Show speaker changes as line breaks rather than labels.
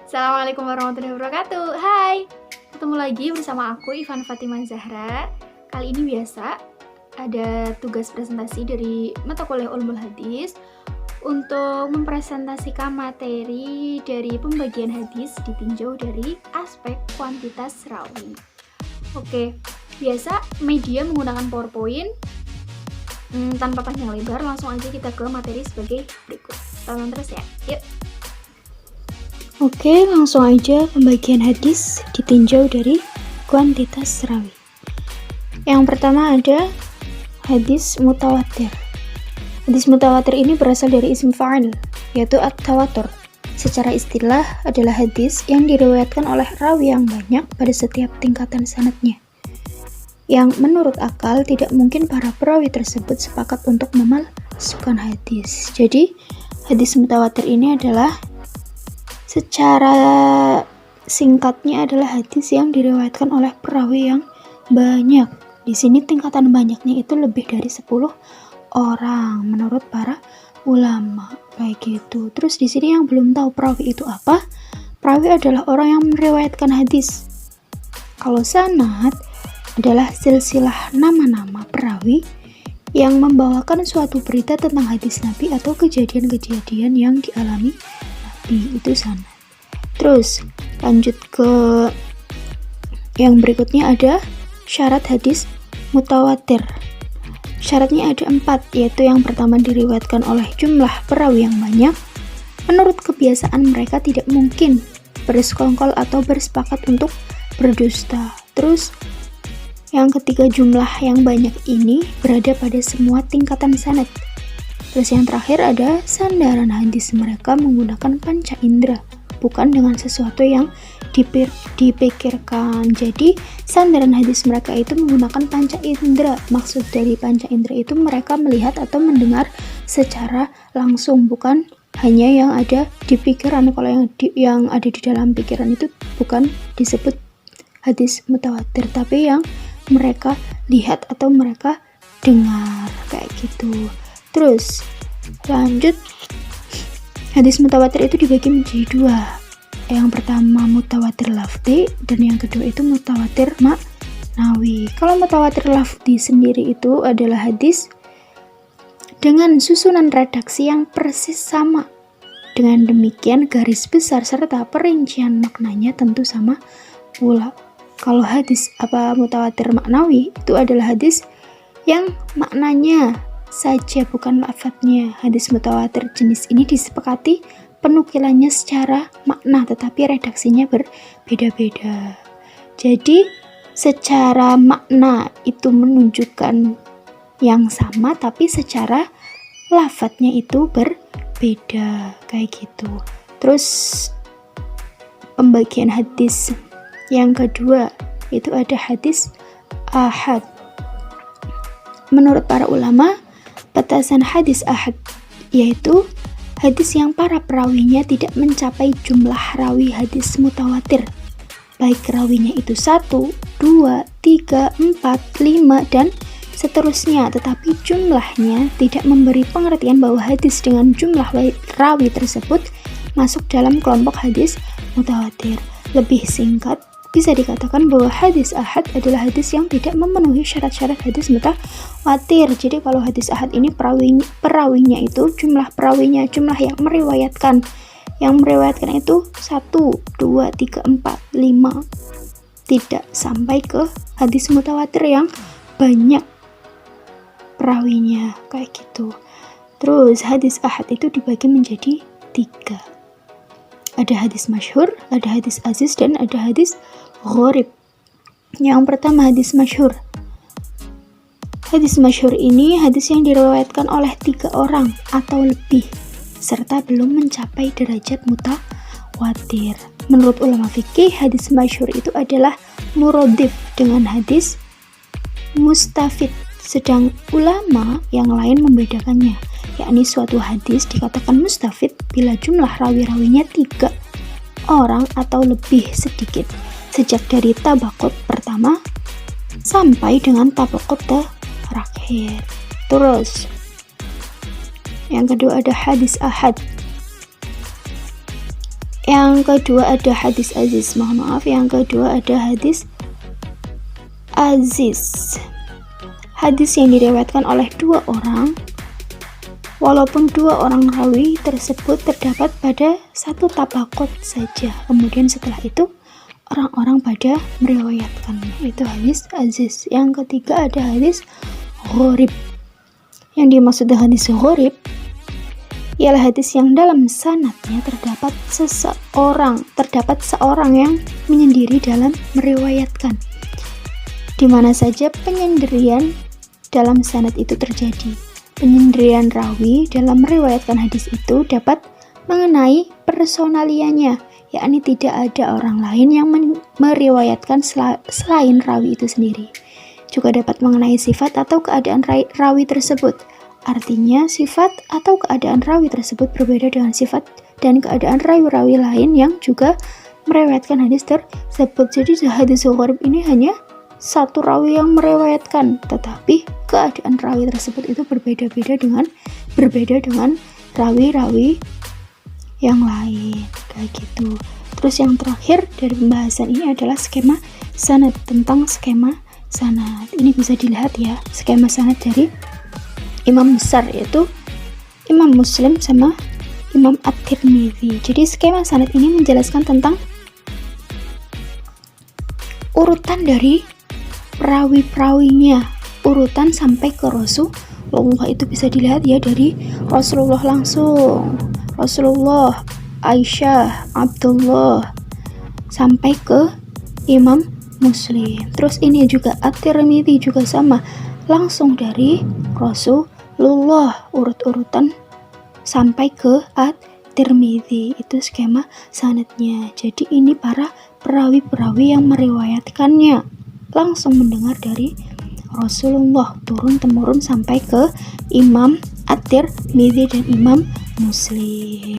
Assalamualaikum warahmatullahi wabarakatuh. Hai, ketemu lagi bersama aku Ivan Fatima Zahra. Kali ini biasa ada tugas presentasi dari mata kuliah Ulumul Hadis untuk mempresentasikan materi dari pembagian hadis ditinjau dari aspek kuantitas rawi. Oke, biasa media menggunakan PowerPoint. Tanpa panjang lebar, langsung aja kita ke materi sebagai berikut. Tonton terus ya, yuk. Oke, langsung aja pembagian hadis ditinjau dari kuantitas rawi. Yang pertama ada hadis mutawatir. Hadis mutawatir ini berasal dari isim fa'il, yaitu at-tawatur. Secara istilah adalah hadis yang diriwayatkan oleh rawi yang banyak pada setiap tingkatan sanadnya, yang menurut akal tidak mungkin para perawi tersebut sepakat untuk memalsukan hadis. Jadi, hadis mutawatir ini adalah secara singkatnya adalah hadis yang diriwayatkan oleh perawi yang banyak. Di sini tingkatan banyaknya itu lebih dari 10 orang menurut para ulama kayak gitu. Terus di sini yang belum tahu perawi itu apa? Perawi adalah orang yang meriwayatkan hadis. Kalau sanad adalah silsilah nama-nama perawi yang membawakan suatu berita tentang hadis Nabi atau kejadian-kejadian yang dialami itu sanad. Terus lanjut ke yang berikutnya, ada syarat hadis mutawatir. Syaratnya ada 4, yaitu yang pertama diriwayatkan oleh jumlah perawi yang banyak. Menurut kebiasaan mereka tidak mungkin bersekongkol atau bersepakat untuk berdusta. Terus yang ketiga, jumlah yang banyak ini berada pada semua tingkatan sanad. Terus yang terakhir ada sandaran hadis mereka menggunakan panca indera, bukan dengan sesuatu yang dipikirkan. Jadi sandaran hadis mereka itu menggunakan panca indera. Maksud dari panca indera itu mereka melihat atau mendengar secara langsung, bukan hanya yang ada di pikiran. Kalau yang ada di dalam pikiran itu bukan disebut hadis mutawatir, tapi yang mereka lihat atau mereka dengar kayak gitu. Terus lanjut, hadis mutawatir itu dibagi menjadi 2. Yang pertama mutawatir lafzi dan yang kedua itu mutawatir maknawi. Kalau mutawatir lafzi sendiri itu adalah hadis dengan susunan redaksi yang persis sama. Dengan demikian garis besar serta perincian maknanya tentu sama pula. Kalau hadis mutawatir maknawi itu adalah hadis yang maknanya saja bukan lafadznya. Hadis mutawatir jenis ini disepakati penukilannya secara makna tetapi redaksinya berbeda-beda. Jadi secara makna itu menunjukkan yang sama tapi secara lafadznya itu berbeda kayak gitu. Terus pembagian hadis yang kedua itu ada hadis ahad. Menurut para ulama, batasan hadis ahad yaitu hadis yang para perawinya tidak mencapai jumlah rawi hadis mutawatir, baik rawinya itu 1, 2, 3, 4, 5 dan seterusnya, tetapi jumlahnya tidak memberi pengertian bahwa hadis dengan jumlah rawi tersebut masuk dalam kelompok hadis mutawatir. Lebih singkat, bisa dikatakan bahwa hadis ahad adalah hadis yang tidak memenuhi syarat-syarat hadis mutawatir. Jadi kalau hadis ahad ini perawinya itu jumlah perawinya, jumlah yang meriwayatkan itu 1, 2, 3, 4, 5, tidak sampai ke hadis mutawatir yang banyak perawinya kayak gitu. Terus hadis ahad itu dibagi menjadi 3. Ada hadis masyhur, ada hadis aziz, dan ada hadis gharib. Yang pertama hadis masyhur. Hadis masyhur ini hadis yang diriwayatkan oleh 3 orang atau lebih serta belum mencapai derajat mutawatir. Menurut ulama fikih, hadis masyhur itu adalah muradif dengan hadis mustafid. Sedang ulama yang lain membedakannya, yakni suatu hadis dikatakan mustafid bila jumlah rawi-rawinya 3 orang atau lebih sedikit, sejak dari tabaqut pertama sampai dengan tabaqut terakhir. Terus yang kedua ada hadis ahad. Yang kedua ada hadis aziz, mohon maaf, yang kedua ada hadis aziz. Hadis yang diriwayatkan oleh dua orang, walaupun dua orang rawi tersebut terdapat pada satu tabaqat saja, kemudian setelah itu orang-orang pada meriwayatkannya, itu hadis aziz. Yang ketiga ada hadis gharib. Yang dimaksud dengan hadis gharib ialah hadis yang dalam sanadnya terdapat seorang yang menyendiri dalam meriwayatkan. Di mana saja penyendirian dalam sanad itu terjadi, penyendirian rawi dalam meriwayatkan hadis itu dapat mengenai personaliannya, yakni tidak ada orang lain yang meriwayatkan selain rawi itu sendiri. Juga dapat mengenai sifat atau keadaan rawi tersebut. Artinya sifat atau keadaan rawi tersebut berbeda dengan sifat dan keadaan rawi-rawi lain yang juga meriwayatkan hadis tersebut. Jadi hadis gharib ini hanya satu rawi yang meriwayatkan, tetapi keadaan rawi tersebut itu berbeda dengan rawi-rawi yang lain, kayak gitu. Terus yang terakhir dari pembahasan ini adalah skema sanad. Tentang skema sanad ini bisa dilihat ya, skema sanad dari imam besar yaitu Imam Muslim sama Imam At-Tirmidzi. Jadi skema sanad ini menjelaskan tentang urutan dari perawi-perawinya, urutan sampai ke Rasulullah. Itu bisa dilihat ya, dari Rasulullah langsung, Rasulullah, Aisyah, Abdullah, sampai ke Imam Muslim. Terus ini juga At-Tirmidzi juga sama, langsung dari Rasulullah, urut-urutan sampai ke At-Tirmidzi. Itu skema sanadnya. Jadi ini para perawi-perawi yang meriwayatkannya langsung mendengar dari Rasulullah, turun-temurun sampai ke Imam At-Tirmidzi dan Imam Muslim.